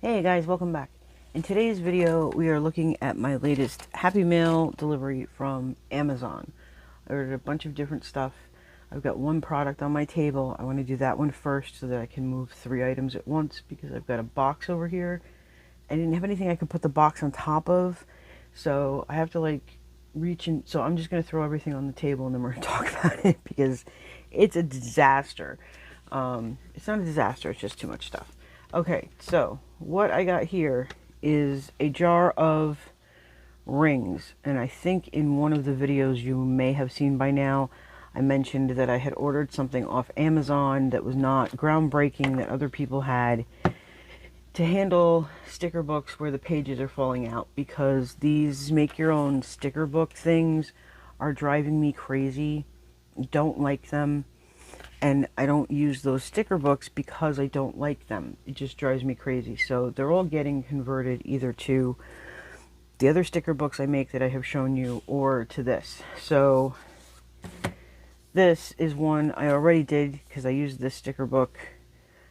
Hey guys, welcome back. In today's video, we are looking at my latest Happy Mail delivery from Amazon. I ordered a bunch of different stuff. I've got one product on my table. I want to do that one first so that I can move 3 items at once because I've got a box over here. I didn't have anything I could put the box on top of, so I have to like reach in. So I'm just going to throw everything on the table and then we're going to talk about it because it's a disaster. It's not a disaster, it's just too much stuff. Okay, so what I got here is a jar of rings, and I think in one of the videos you may have seen by now, I mentioned that I had ordered something off Amazon that was not groundbreaking that other people had to handle sticker books where the pages are falling out, because these make your own sticker book things are driving me crazy. Don't like them. And I don't use those sticker books because I don't like them. It just drives me crazy. So they're all getting converted either to the other sticker books I make that I have shown you or to this. So this is one I already did because I used this sticker book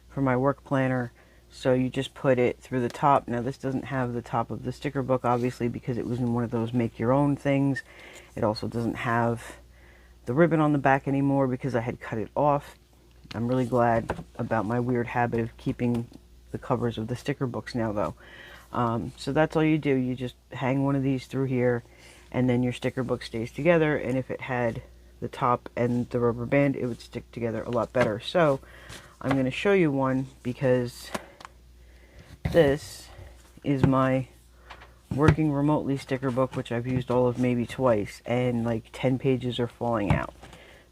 for my work planner. So you just put it through the top. Now this doesn't have the top of the sticker book obviously because it was in one of those make your own things. It also doesn't have the ribbon on the back anymore because I had cut it off. I'm really glad about my weird habit of keeping the covers of the sticker books now though. So that's all you do. You just hang one of these through here and then your sticker book stays together, and if it had the top and the rubber band it would stick together a lot better. So I'm going to show you one because this is my working remotely sticker book, which I've used all of maybe twice, and like 10 pages are falling out.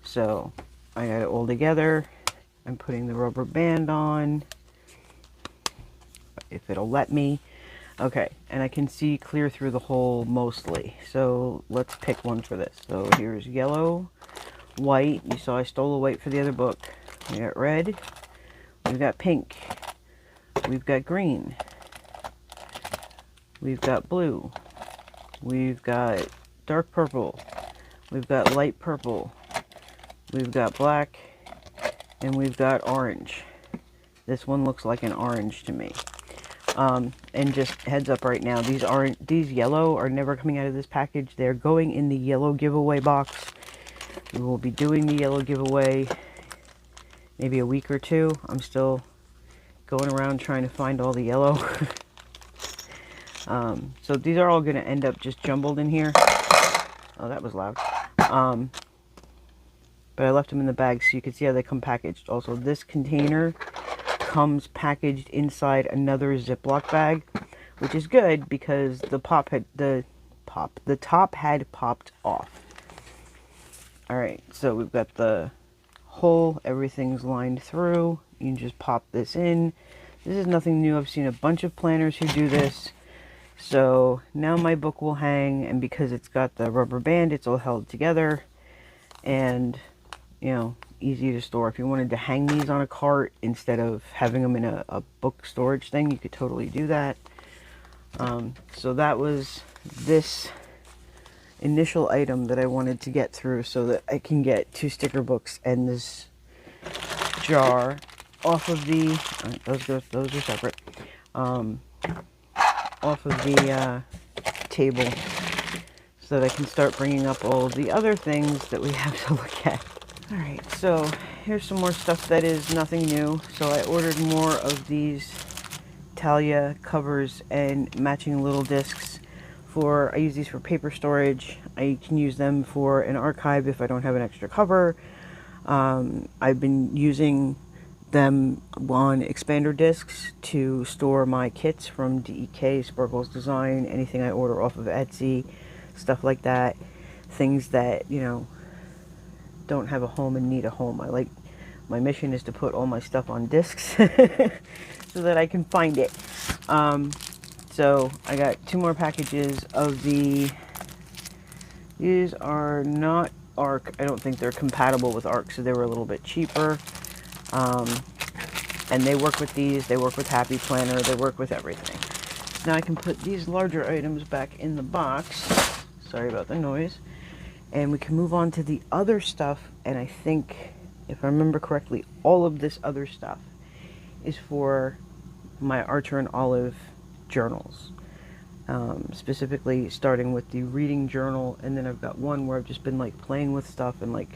So I got it all together. I'm putting the rubber band on, if it'll let me. Okay, and I can see clear through the hole mostly. So let's pick one for this. So here's yellow, white. You saw I stole a white for the other book. We got red. We've got pink. We've got green. We've got blue, we've got dark purple, we've got light purple, we've got black, and we've got orange. This one looks like an orange to me. And just heads up right now, these yellow are never coming out of this package. They're going in the yellow giveaway box. We will be doing the yellow giveaway maybe a week or two. I'm still going around trying to find all the yellow. So these are all going to end up just jumbled in here. Oh, that was loud. But I left them in the bag so you can see how they come packaged. Also, this container comes packaged inside another Ziploc bag, which is good because the top had popped off. Alright, so we've got the hole, everything's lined through. You can just pop this in. This is nothing new. I've seen a bunch of planners who do this. So now my book will hang, and because it's got the rubber band, it's all held together and, you know, easy to store. If you wanted to hang these on a cart instead of having them in a book storage thing, you could totally do that. So that was this initial item that I wanted to get through so that I can get 2 sticker books and this jar off of the, those are separate, off of the table so that I can start bringing up all of the other things that we have to look at. Alright, so here's some more stuff that is nothing new. So I ordered more of these Talia covers and matching little discs I use these for paper storage. I can use them for an archive if I don't have an extra cover. I've been using them on expander discs to store my kits from DEK, Sparkles Design, anything I order off of Etsy, stuff like that. Things that, you know, don't have a home and need a home. My mission is to put all my stuff on discs so that I can find it. So I got 2 more packages of these are not ARC. I don't think they're compatible with ARC, so they were a little bit cheaper. And they work with these, they work with Happy Planner, they work with everything. Now I can put these larger items back in the box. Sorry about the noise. And we can move on to the other stuff, and I think, if I remember correctly, all of this other stuff is for my Archer and Olive journals. Specifically starting with the reading journal, and then I've got one where I've just been like playing with stuff and like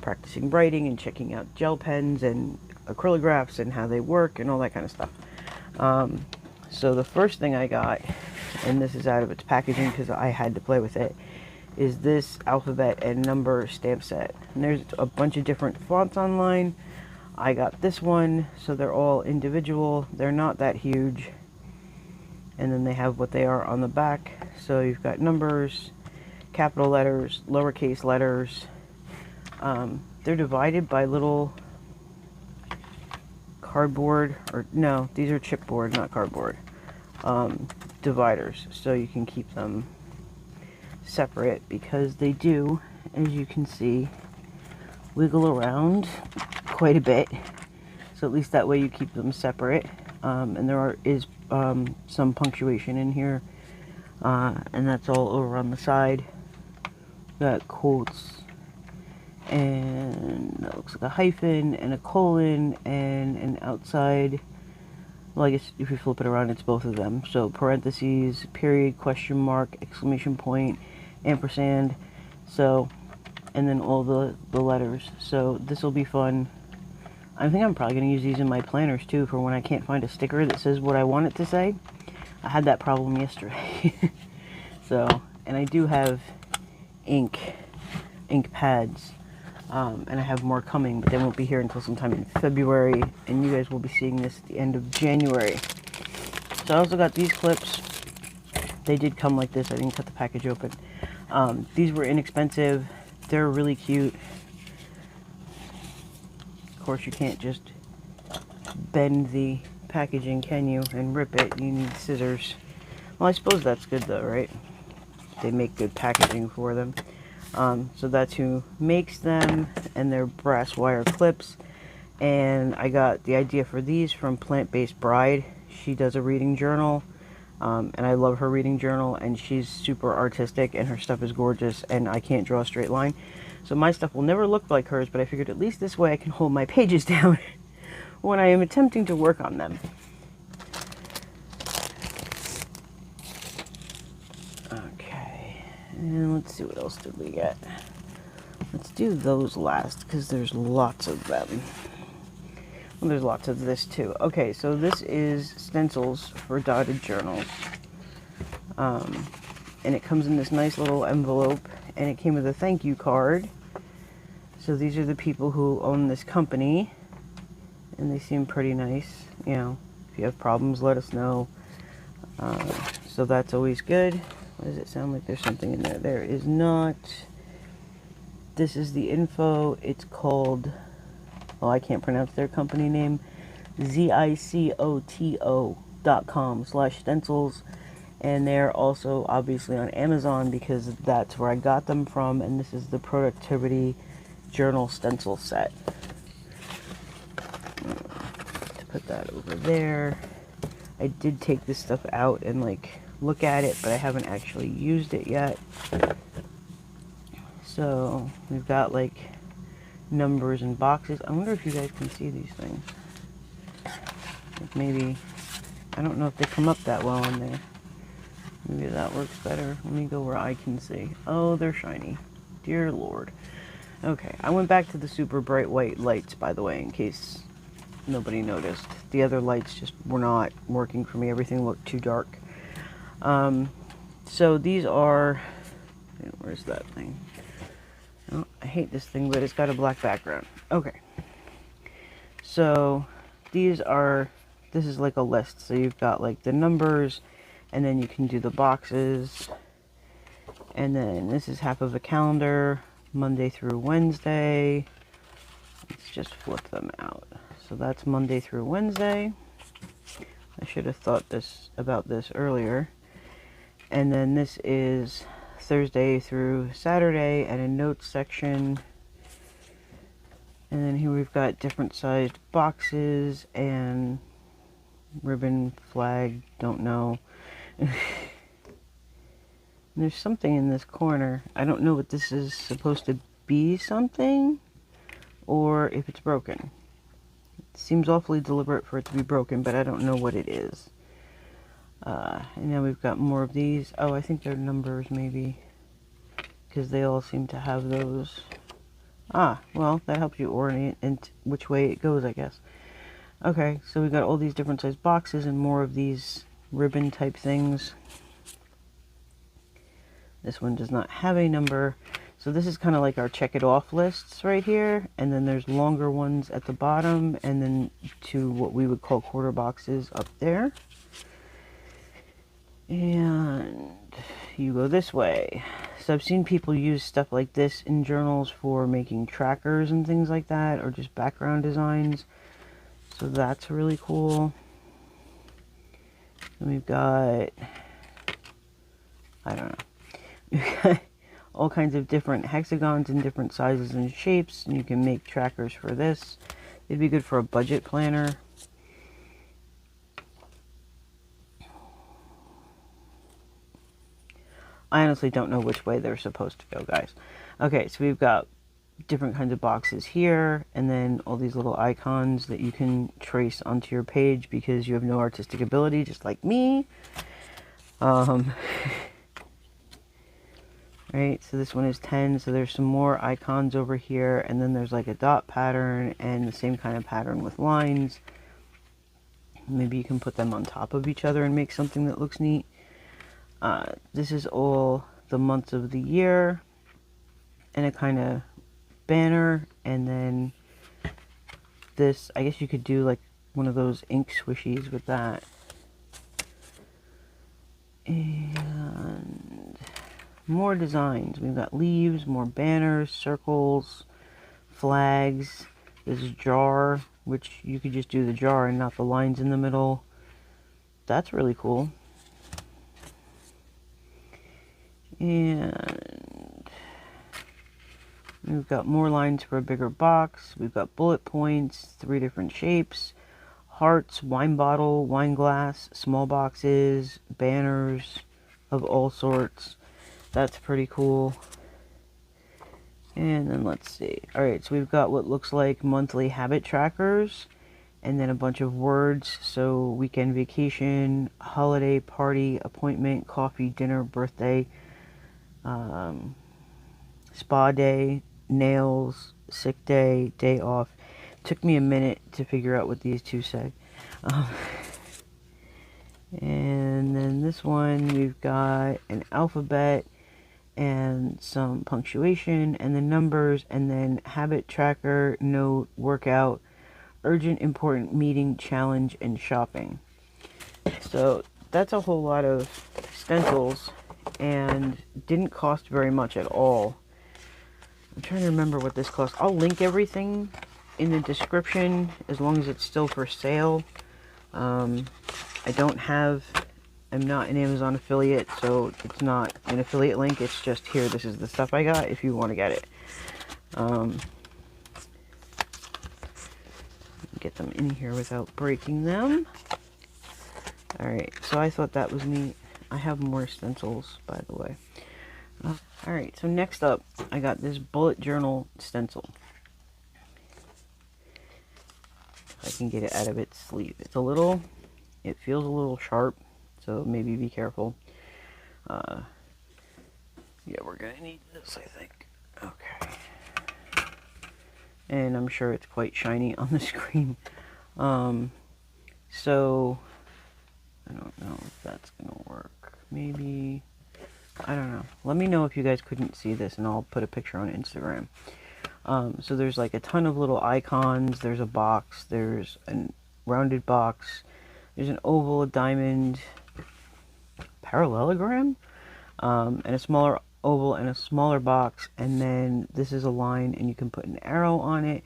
practicing writing and checking out gel pens and acrylographs and how they work and all that kind of stuff. So the first thing I got, and this is out of its packaging because I had to play with it, is this alphabet and number stamp set. And there's a bunch of different fonts online. I got this one, so they're all individual. They're not that huge. And then they have what they are on the back. So you've got numbers, capital letters, lowercase letters. They're divided by little cardboard, or no, these are chipboard, not cardboard, dividers. So you can keep them separate because they do, as you can see, wiggle around quite a bit. So at least that way you keep them separate. And there is some punctuation in here, and that's all over on the side. Got quotes, and that looks like a hyphen and a colon and an outside. Well, I guess if you flip it around, it's both of them. So parentheses, period, question mark, exclamation point, ampersand. So, and then all the letters. So this will be fun. I think I'm probably going to use these in my planners too for when I can't find a sticker that says what I want it to say. I had that problem yesterday. So, and I do have ink pads, and I have more coming, but they won't be here until sometime in February, and you guys will be seeing this at the end of January. So I also got these clips. They did come like this. I didn't cut the package open. These were inexpensive. They're really cute. Of course, you can't just bend the packaging, can you, and rip it. You need scissors. Well, I suppose that's good though, right? They make good packaging for them. So that's who makes them, and they're brass wire clips. And I got the idea for these from Plant-Based Bride. She does a reading journal, and I love her reading journal, and she's super artistic, and her stuff is gorgeous, and I can't draw a straight line. So my stuff will never look like hers, but I figured at least this way I can hold my pages down when I am attempting to work on them. Okay, and let's see, what else did we get? Let's do those last, because there's lots of them. Well, there's lots of this too. Okay, so this is stencils for dotted journals. And it comes in this nice little envelope, and it came with a thank you card. So these are the people who own this company, and they seem pretty nice. You know, if you have problems, let us know. So that's always good. Why does it sound like there's something in there? There is not. This is the info. It's called, well, I can't pronounce their company name, zicoto.com/stencils. And they're also obviously on Amazon because that's where I got them from. And this is the productivity journal stencil set. To put that over there. I did take this stuff out and like look at it, but I haven't actually used it yet. So we've got like numbers and boxes. I wonder if you guys can see these things. Like maybe, I don't know if they come up that well on there. Maybe that works better. Let me go where I can see. Oh, they're shiny. Dear Lord. Okay, I went back to the super bright white lights, by the way, in case nobody noticed. The other lights just were not working for me. Everything looked too dark. So these are, where's that thing? Oh, I hate this thing, but it's got a black background. Okay. So these are, this is like a list. So you've got like the numbers, and then you can do the boxes. And then this is half of a calendar, Monday through Wednesday. Let's just flip them out. So that's Monday through Wednesday. I should have thought about this earlier. And then this is Thursday through Saturday, and a notes section. And then here we've got different sized boxes and ribbon, flag, don't know. There's something in this corner. I don't know what this is supposed to be, something, or if it's broken. seems awfully deliberate for it to be broken, but I don't know what it is. And now we've got more of these. Oh, I think they're numbers maybe, because they all seem to have those. Ah, well, that helps you orient and which way it goes, I guess. Okay, so we've got all these different size boxes and more of these ribbon type things. This one does not have a number. So this is kind of like our check it off lists right here. And then there's longer ones at the bottom, and then to what we would call quarter boxes up there. And you go this way. So I've seen people use stuff like this in journals for making trackers and things like that, or just background designs. So that's really cool. And we've got, I don't know, we've got all kinds of different hexagons in different sizes and shapes, and you can make trackers for this. It'd be good for a budget planner. I honestly don't know which way they're supposed to go, guys. Okay, so we've got different kinds of boxes here, and then all these little icons that you can trace onto your page because you have no artistic ability, just like me. Right, so this one is 10, so there's some more icons over here, and then there's like a dot pattern and the same kind of pattern with lines. Maybe you can put them on top of each other and make something that looks neat. This is all the months of the year and a kind of banner, and then this, I guess you could do like one of those ink swishies with that. And more designs. We've got leaves, more banners, circles, flags. This jar, which you could just do the jar and not the lines in the middle. That's really cool. And we've got more lines for a bigger box. We've got bullet points, 3 different shapes, hearts, wine bottle, wine glass, small boxes, banners of all sorts. That's pretty cool. And then let's see. Alright, so we've got what looks like monthly habit trackers, and then a bunch of words. So weekend vacation, holiday, party, appointment, coffee, dinner, birthday, spa day, nails, sick day, day off. Took me a minute to figure out what these two say. And then this one, we've got an alphabet and some punctuation and the numbers, and then habit tracker, note, workout, urgent, important, meeting, challenge, and shopping. So that's a whole lot of stencils, and didn't cost very much at all. I'm trying to remember what this cost. I'll link everything in the description as long as it's still for sale. I'm not an Amazon affiliate, so it's not an affiliate link. It's just here, this is the stuff I got if you want to get it. Get them in here without breaking them. Alright, so I thought that was neat. I have more stencils, by the way. Alright, so next up, I got this bullet journal stencil. If I can get it out of its sleeve. It feels a little sharp, so maybe be careful. Yeah, we're gonna need this, I think. Okay. And I'm sure it's quite shiny on the screen. So I don't know if that's gonna work. Maybe, I don't know. Let me know if you guys couldn't see this, and I'll put a picture on Instagram. So there's like a ton of little icons. There's a box. There's a rounded box. There's an oval, a diamond, parallelogram, and a smaller oval and a smaller box. And then this is a line, and you can put an arrow on it,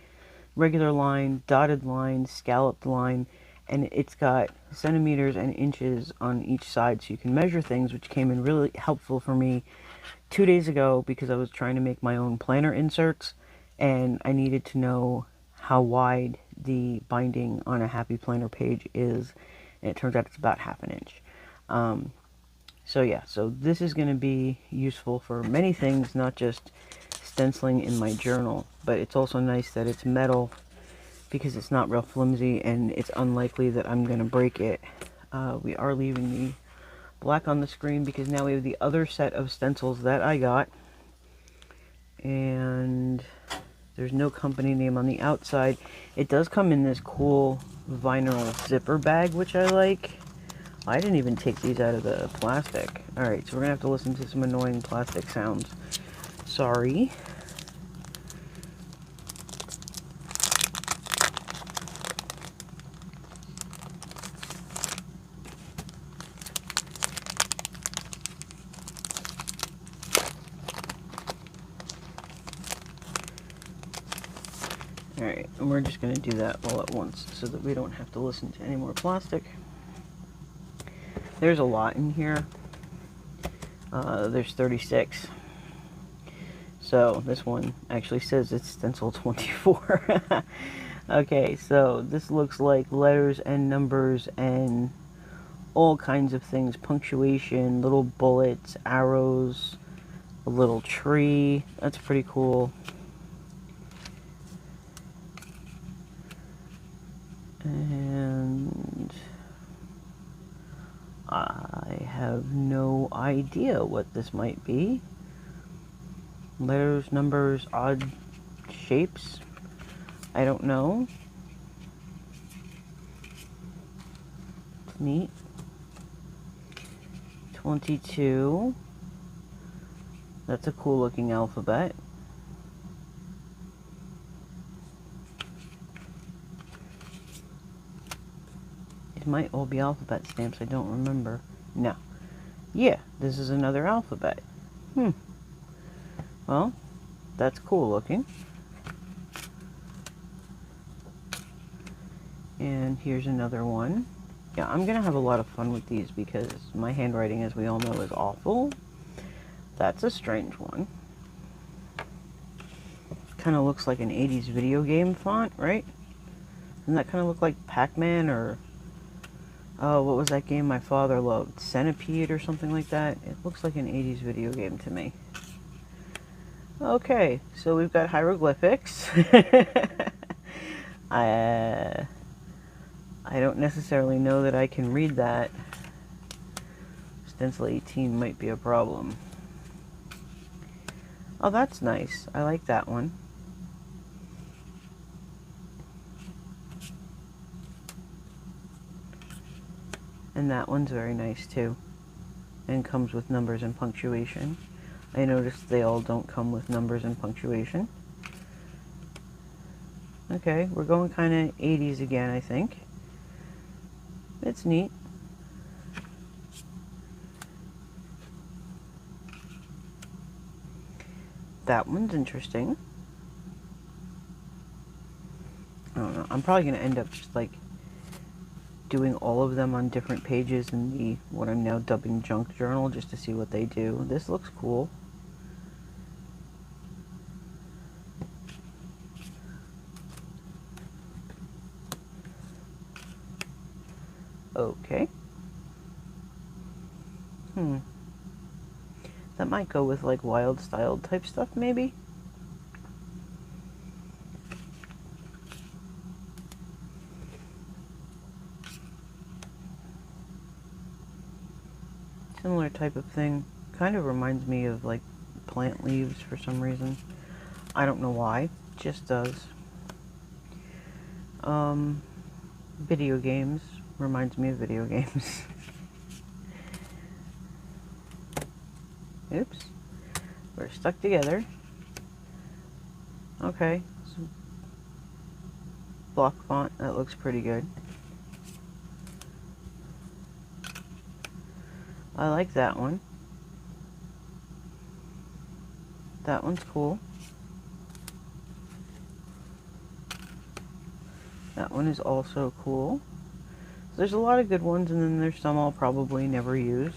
regular line, dotted line, scalloped line, and it's got centimeters and inches on each side, so you can measure things, which came in really helpful for me 2 days ago because I was trying to make my own planner inserts, and I needed to know how wide the binding on a Happy Planner page is, and it turns out it's about 1/2 inch. So yeah, so this is going to be useful for many things, not just stenciling in my journal, but it's also nice that it's metal because it's not real flimsy and it's unlikely that I'm going to break it. We are leaving the black on the screen because now we have the other set of stencils that I got. And there's no company name on the outside. It does come in this cool vinyl zipper bag, which I like. I didn't even take these out of the plastic. Alright, so we're going to have to listen to some annoying plastic sounds. Sorry. Alright, and we're just going to do that all at once so that we don't have to listen to any more plastic. There's a lot in here. There's 36. So this one actually says it's stencil 24. Okay, so this looks like letters and numbers and all kinds of things. Punctuation, little bullets, arrows, a little tree. That's pretty cool. And I have no idea what this might be. Letters, numbers, odd shapes. I don't know. It's neat. 22. That's a cool looking alphabet. It might all be alphabet stamps, I don't remember. No. Yeah, this is another alphabet. Well, that's cool looking. And here's another one. Yeah, I'm going to have a lot of fun with these because my handwriting, as we all know, is awful. That's a strange one. Kind of looks like an 80s video game font, right? Doesn't that kind of look like Pac-Man or... Oh, what was that game my father loved? Centipede or something like that? It looks like an 80s video game to me. Okay, so we've got hieroglyphics. I don't necessarily know that I can read that. Stencil 18 might be a problem. Oh, that's nice. I like that one. And that one's very nice too. And comes with numbers and punctuation. I noticed they all don't come with numbers and punctuation. Okay, we're going kind of 80s again, I think. It's neat. That one's interesting. I don't know. I'm probably going to end up just like doing all of them on different pages in the what I'm now dubbing junk journal just to see what they do. This looks cool. Okay. That might go with like wild styled type stuff maybe. Similar type of thing. Kind of reminds me of like plant leaves for some reason. I don't know why. Just does. Video games. Reminds me of video games. Oops. We're stuck together. Okay. Some block font. That looks pretty good. I like that one. That one's cool. That one is also cool. There's a lot of good ones, and then there's some I'll probably never use,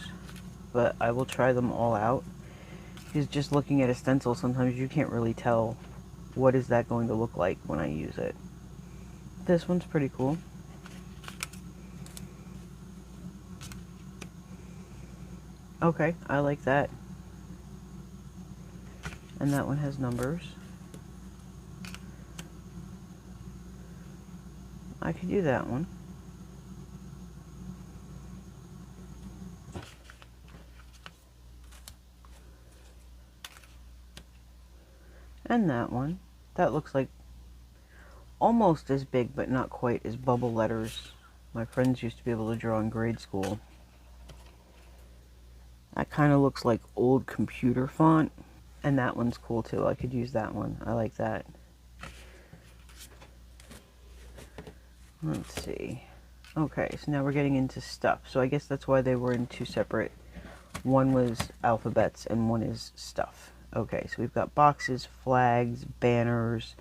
but I will try them all out. Because just looking at a stencil, sometimes you can't really tell what is that going to look like when I use it. This one's pretty cool. Okay, I like that. And that one has numbers. I could do that one. And that one. That looks like almost as big, but not quite as bubble letters my friends used to be able to draw in grade school. That kind of looks like old computer font. And that one's cool too. I could use that one. I like that. Let's see. Okay, so now we're getting into stuff. So I guess that's why they were in two separate. One was alphabets and one is stuff. Okay, so we've got boxes, flags, banners,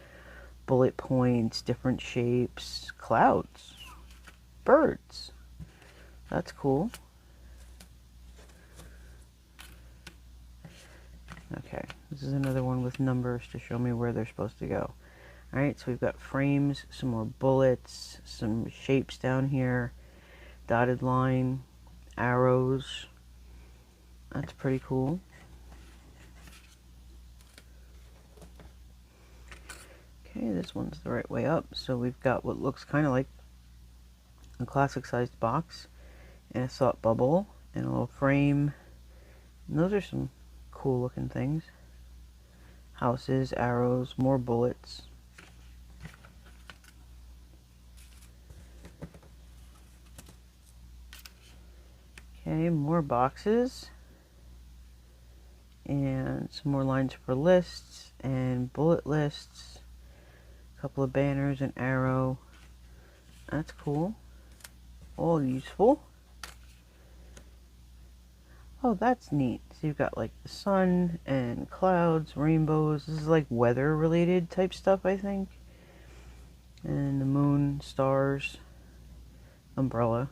bullet points, different shapes, clouds, birds. That's cool. Okay, this is another one with numbers to show me where they're supposed to go. Alright, so we've got frames, some more bullets, some shapes down here, dotted line, arrows. That's pretty cool. Okay, this one's the right way up. So we've got what looks kind of like a classic sized box and a thought bubble and a little frame. And those are some cool looking things. Houses, arrows, more bullets. Okay, more boxes. And some more lines for lists and bullet lists. A couple of banners, an arrow. That's cool. All useful. Oh, that's neat. So you've got like the sun and clouds, rainbows. This is like weather related type stuff, I think. And the moon, stars, umbrella,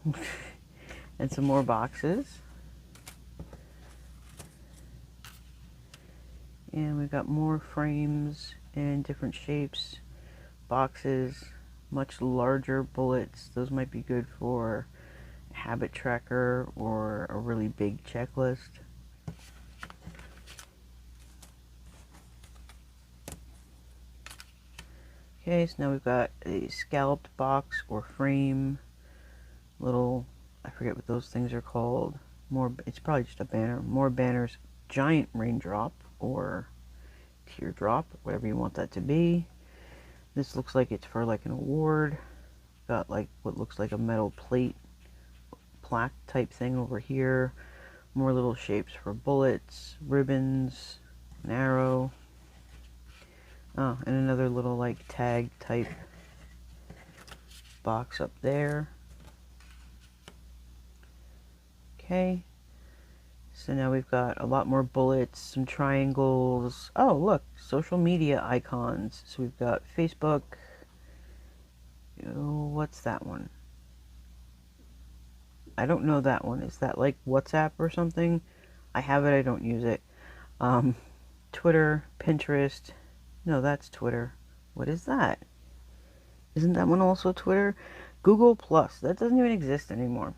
and some more boxes. And we've got more frames and different shapes, boxes, much larger bullets. Those might be good for a habit tracker or a really big checklist. Okay, so now we've got a scalloped box or frame, little, I forget what those things are called. More, it's probably just a banner. More banners, giant raindrop or teardrop, whatever you want that to be. This looks like it's for like an award. Got like what looks like a metal plate, plaque type thing over here. More little shapes for bullets, ribbons, an arrow. Oh, and another little like tag type box up there. Okay, so now we've got a lot more bullets, some triangles. Oh, look, social media icons. So we've got Facebook. Oh, what's that one? I don't know that one. Is that like WhatsApp or something? I have it, I don't use it. Twitter, Pinterest. No, that's Twitter. What is that? Isn't that one also Twitter? Google Plus. That doesn't even exist anymore.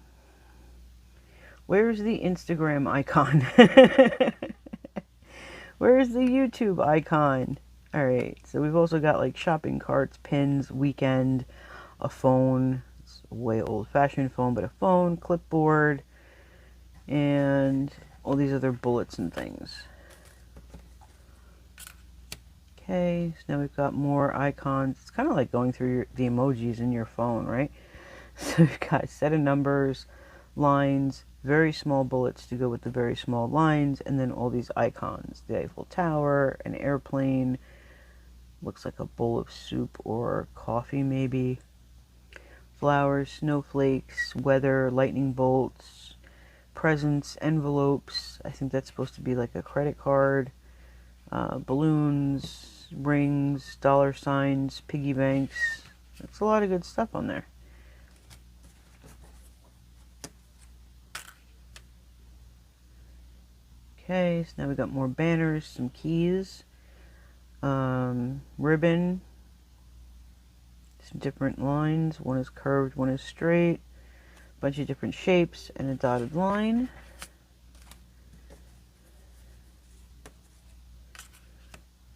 Where's the Instagram icon? Where's the YouTube icon? Alright, so we've also got like shopping carts, pins, weekend, a phone. It's a way old-fashioned phone, but a phone, clipboard, and all these other bullets and things. Okay, so now we've got more icons. It's kind of like going through the emojis in your phone, right? So we've got a set of numbers, lines, very small bullets to go with the very small lines, and then all these icons. The Eiffel Tower, an airplane, looks like a bowl of soup or coffee maybe. Flowers, snowflakes, weather, lightning bolts, presents, envelopes. I think that's supposed to be like a credit card. Balloons, rings, dollar signs, piggy banks. That's a lot of good stuff on there. Okay, so now we got more banners, some keys, ribbon, some different lines. One is curved, one is straight, a bunch of different shapes, and a dotted line.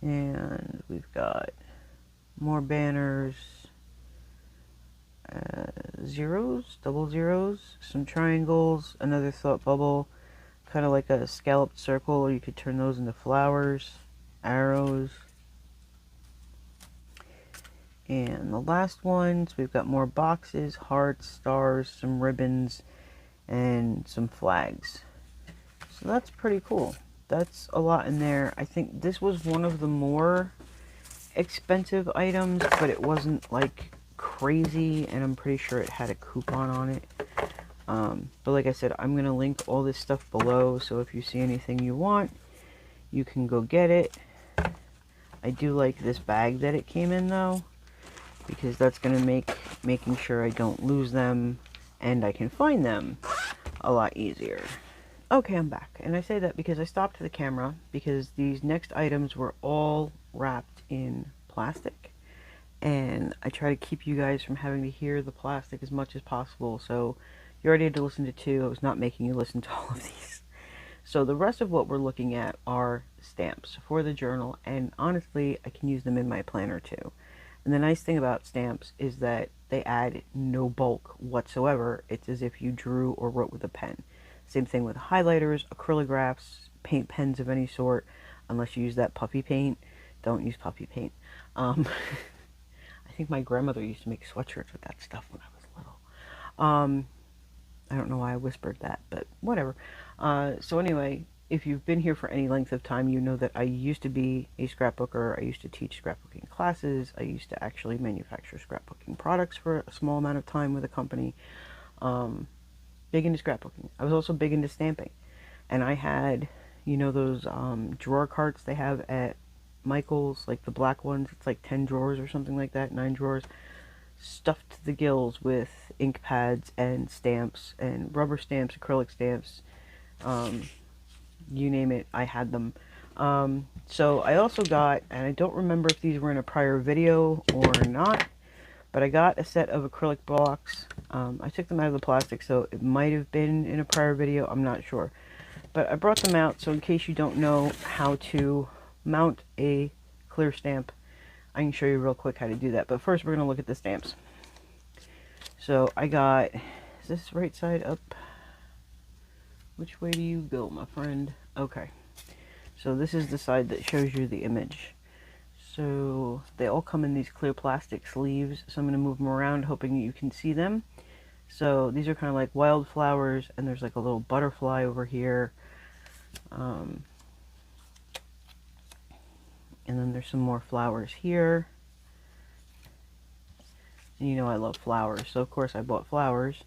And we've got more banners, zeros, double zeros, some triangles, another thought bubble, kind of like a scalloped circle, or you could turn those into flowers, arrows. And the last one, so we've got more boxes, hearts, stars, some ribbons, and some flags. So that's pretty cool. That's a lot in there. I think this was one of the more expensive items, but it wasn't like crazy, and I'm pretty sure it had a coupon on it. But like I said, I'm going to link all this stuff below, so if you see anything you want, you can go get it. I do like this bag that it came in though, because that's going to make making sure I don't lose them and I can find them a lot easier. Okay, I'm back, and I say that because I stopped the camera because these next items were all wrapped in plastic, and I try to keep you guys from having to hear the plastic as much as possible, so you already had to listen to 2. I was not making you listen to all of these. So the rest of what we're looking at are stamps for the journal, and honestly, I can use them in my planner too. And the nice thing about stamps is that they add no bulk whatsoever. It's as if you drew or wrote with a pen. Same thing with highlighters, acrylographs, paint pens of any sort, unless you use that puffy paint. Don't use puffy paint. I think my grandmother used to make sweatshirts with that stuff when I was little. I don't know why I whispered that, but whatever. So anyway, if you've been here for any length of time, you know that I used to be a scrapbooker. I used to teach scrapbooking classes. I used to actually manufacture scrapbooking products for a small amount of time with a company. Big into scrapbooking. I was also big into stamping. And I had, you know, those drawer carts they have at Michael's, like the black ones. It's like 10 drawers or something like that, 9 drawers. Stuffed to the gills with ink pads and stamps and rubber stamps, acrylic stamps, you name it, I had them. So I also got, and I don't remember if these were in a prior video or not, but I got a set of acrylic blocks. I took them out of the plastic, so it might have been in a prior video, I'm not sure. But I brought them out, so in case you don't know how to mount a clear stamp, I can show you real quick how to do that. But first we're going to look at the stamps. So I got, is this right side up? Which way do you go, my friend? Okay. So this is the side that shows you the image. So they all come in these clear plastic sleeves. So I'm going to move them around hoping you can see them. So these are kind of like wildflowers, and there's like a little butterfly over here. And then there's some more flowers here. And you know I love flowers, so of course I bought flowers.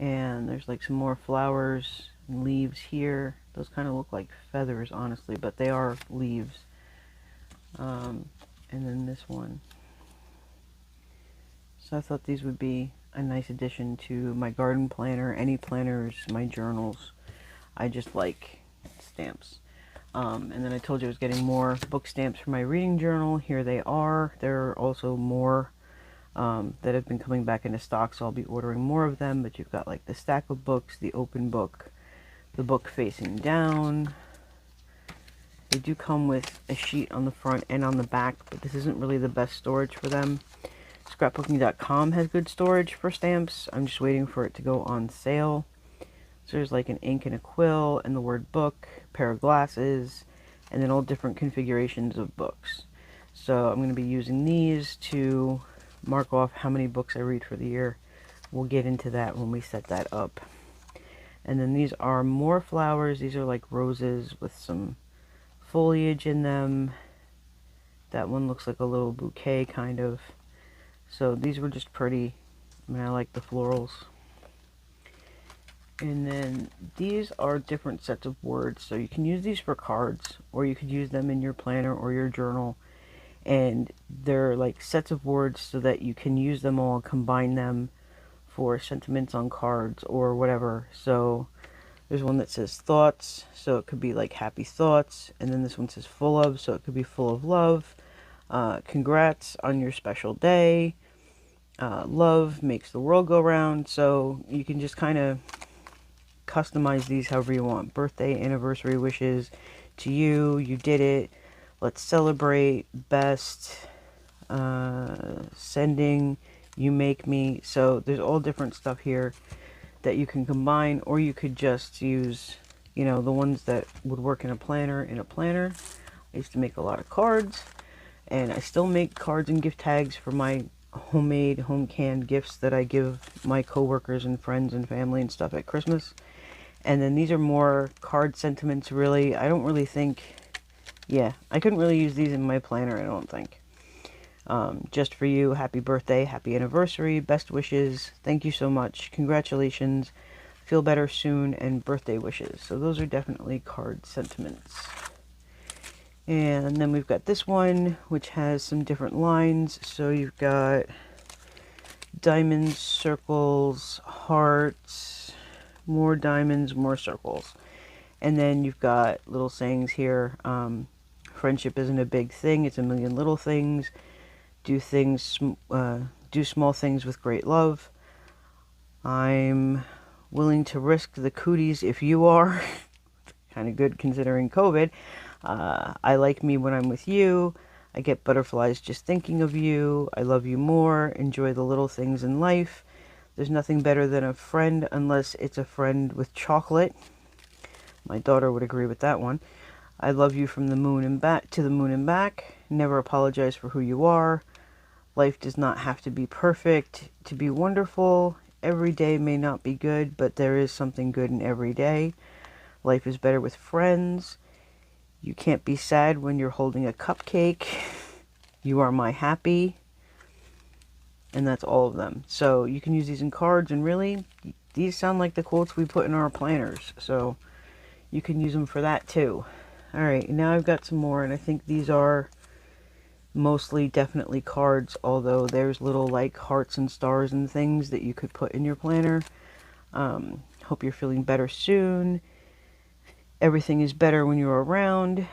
And there's like some more flowers and leaves here. Those kind of look like feathers, honestly, but they are leaves. And then this one. So I thought these would be a nice addition to my garden planner, any planners, my journals. I just like stamps. And then I told you I was getting more book stamps for my reading journal. Here they are. There are also more that have been coming back into stock, so I'll be ordering more of them. But you've got like the stack of books, the open book, the book facing down. They do come with a sheet on the front and on the back, but this isn't really the best storage for them. Scrapbooking.com has good storage for stamps. I'm just waiting for it to go on sale. So there's like an ink and a quill and the word book, a pair of glasses, and then all different configurations of books. So I'm going to be using these to mark off how many books I read for the year. We'll get into that when we set that up. And then these are more flowers. These are like roses with some foliage in them. That one looks like a little bouquet kind of. So these were just pretty. I mean, I like the florals. And then these are different sets of words. So you can use these for cards, or you could use them in your planner or your journal. And they're like sets of words so that you can use them all, combine them for sentiments on cards or whatever. So there's one that says thoughts, so it could be like happy thoughts. And then this one says full of, so it could be full of love. Congrats on your special day. Love makes the world go round. So you can just kind of customize these however you want. Birthday, anniversary wishes to you. You did it. Let's celebrate. Best. Sending you make me. So there's all different stuff here that you can combine, or you could just use, you know, the ones that would work in a planner. I used to make a lot of cards, and I still make cards and gift tags for my homemade, home canned gifts that I give my coworkers and friends and family and stuff at Christmas. And then these are more card sentiments, really. I don't really think, yeah, I couldn't really use these in my planner, I don't think. Just for you, happy birthday, happy anniversary, best wishes, thank you so much, congratulations, feel better soon, and birthday wishes. So those are definitely card sentiments. And then we've got this one, which has some different lines. So you've got diamonds, circles, hearts, more diamonds, more circles. And then you've got little sayings here. Friendship isn't a big thing, it's a million little things. Do small things with great love. I'm willing to risk the cooties if you are. Kind of good considering COVID. I like me when I'm with you. I get butterflies just thinking of you. I love you more. Enjoy the little things in life. There's nothing better than a friend unless it's a friend with chocolate. My daughter would agree with that one. I love you from the moon and back to the moon and back. Never apologize for who you are. Life does not have to be perfect to be wonderful. Every day may not be good, but there is something good in every day. Life is better with friends. You can't be sad when you're holding a cupcake. You are my happy. And that's all of them. So you can use these in cards, and really, these sound like the quotes we put in our planners. So you can use them for that too. Alright, now I've got some more, and I think these are mostly definitely cards, although there's little like hearts and stars and things that you could put in your planner. Hope you're feeling better soon. Everything is better when you're around.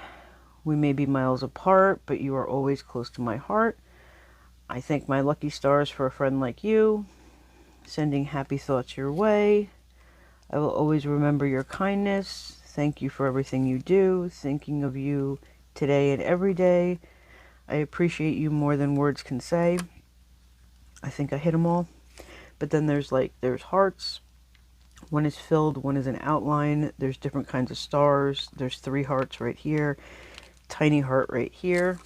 We may be miles apart, but you are always close to my heart. I thank my lucky stars for a friend like you. Sending happy thoughts your way. I will always remember your kindness. Thank you for everything you do. Thinking of you today and every day. I appreciate you more than words can say. I think I hit them all. But then there's hearts. One is filled, one is an outline. There's different kinds of stars. There's 3 hearts right here. Tiny heart right here.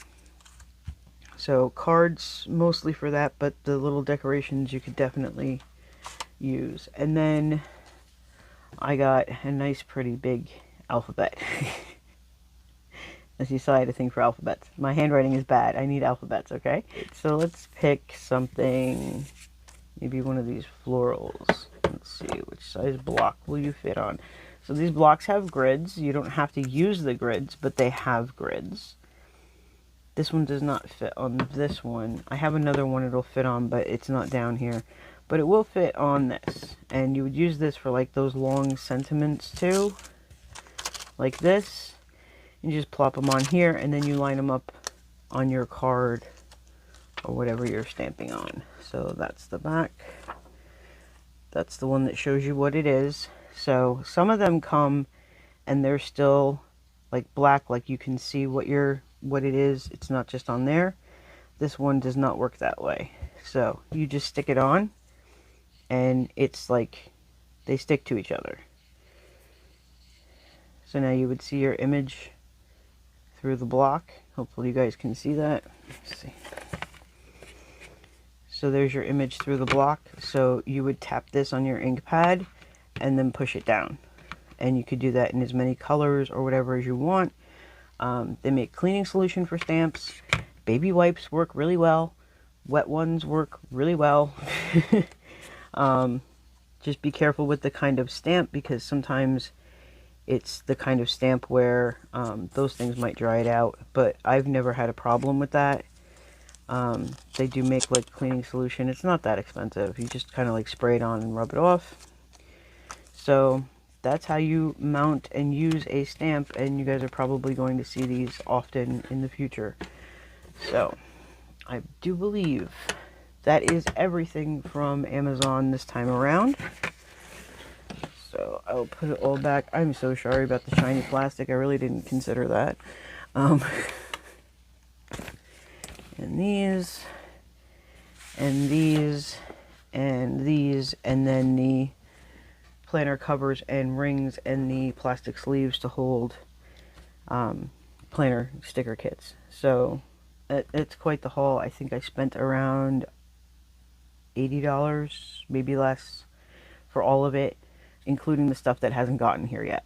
So cards mostly for that, but the little decorations you could definitely use. And then I got a nice pretty big alphabet. As you saw, I had a thing for alphabets. My handwriting is bad. I need alphabets, okay? So let's pick something, maybe one of these florals. Let's see, which size block will you fit on? So these blocks have grids. You don't have to use the grids, but they have grids. This one does not fit on this one. I have another one it'll fit on, but it's not down here. But it will fit on this. And you would use this for like those long sentiments too. Like this. And you just plop them on here, and then you line them up on your card or whatever you're stamping on. So that's the back. That's the one that shows you what it is. So some of them come and they're still like black, like you can see what it is. It's not just on there. This one does not work that way. So you just stick it on and it's like they stick to each other. So now you would see your image through the block. Hopefully you guys can see that. Let's see. So there's your image through the block. So you would tap this on your ink pad and then push it down. And you could do that in as many colors or whatever as you want. They make cleaning solution for stamps. Baby wipes work really well. Wet ones work really well. Just be careful with the kind of stamp, because sometimes it's the kind of stamp where those things might dry it out. But I've never had a problem with that. They do make like cleaning solution. It's not that expensive. You just kind of like spray it on and rub it off. So that's how you mount and use a stamp, and you guys are probably going to see these often in the future. So I do believe that is everything from Amazon this time around. So I'll put it all back. I'm so sorry about the shiny plastic. I really didn't consider that. And these. and these, and these, and then the planner covers and rings and the plastic sleeves to hold planner sticker kits. So it's quite the haul. I think I spent around $80, maybe less, for all of it, including the stuff that hasn't gotten here yet.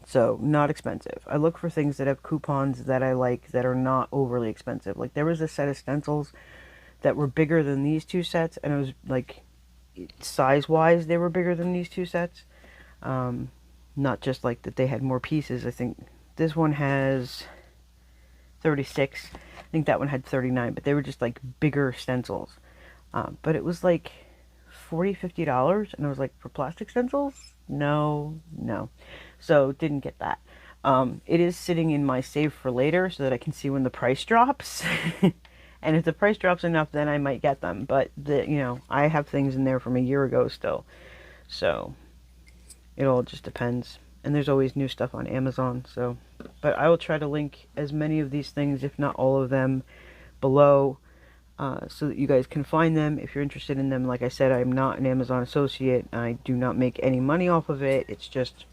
So not expensive. I look for things that have coupons that I like that are not overly expensive. Like there was a set of stencils that were bigger than these two sets, and it was like size wise they were bigger than these two sets. Not just like that they had more pieces. I think this one has 36. I think that one had 39, but they were just like bigger stencils. But it was like $40-50, and I was like, for plastic stencils? No. So didn't get that. It is sitting in my save for later so that I can see when the price drops. And if the price drops enough, then I might get them. But I have things in there from a year ago still. So it all just depends. And there's always new stuff on Amazon. So, but I will try to link as many of these things, if not all of them, below, so that you guys can find them if you're interested in them. Like I said, I'm not an Amazon associate. I do not make any money off of it. It's just,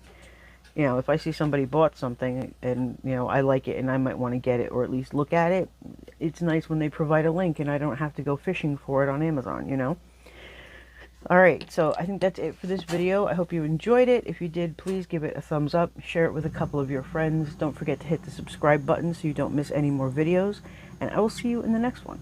if I see somebody bought something and, I like it and I might want to get it or at least look at it, it's nice when they provide a link and I don't have to go fishing for it on Amazon, Alright, so I think that's it for this video. I hope you enjoyed it. If you did, please give it a thumbs up. Share it with a couple of your friends. Don't forget to hit the subscribe button so you don't miss any more videos. And I will see you in the next one.